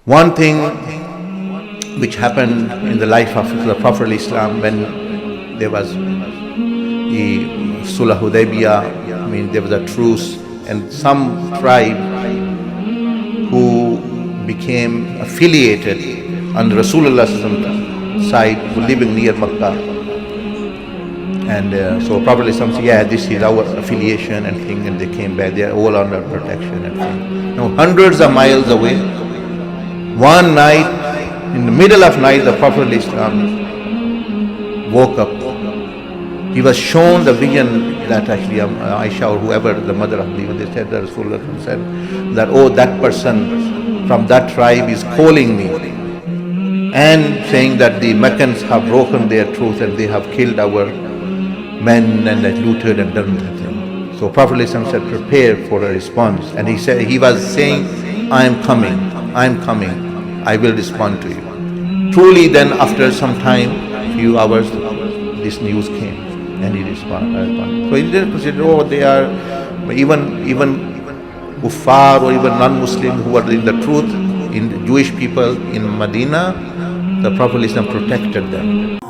One thing which happened in the life of the Prophet Islam when there was the Sulh Hudaybiyah, there was a truce, and some tribe who became affiliated on Rasulullah's side, who living near Makkah. And so Prophet Islam said, yeah, this is our affiliation and thing, and they came back. They are all under protection and thing. Now hundreds of miles away, one night, in the middle of night, the Prophet Islam woke up. He was shown the vision that actually Aisha or whoever, the mother of believers, they said, the Rasulullah said that, oh, that person from that tribe is calling me and saying that the Meccans have broken their truth and they have killed our men and looted and done that thing. So Prophet Islam said, prepare for a response. And he said, he was saying, I am coming, I will respond to you. Truly then after some time, few hours, this news came and he responded. So he didn't consider, oh, they are even kuffar or even non-Muslim who are in the truth, in the Jewish people in Medina, the Prophet Islam protected them.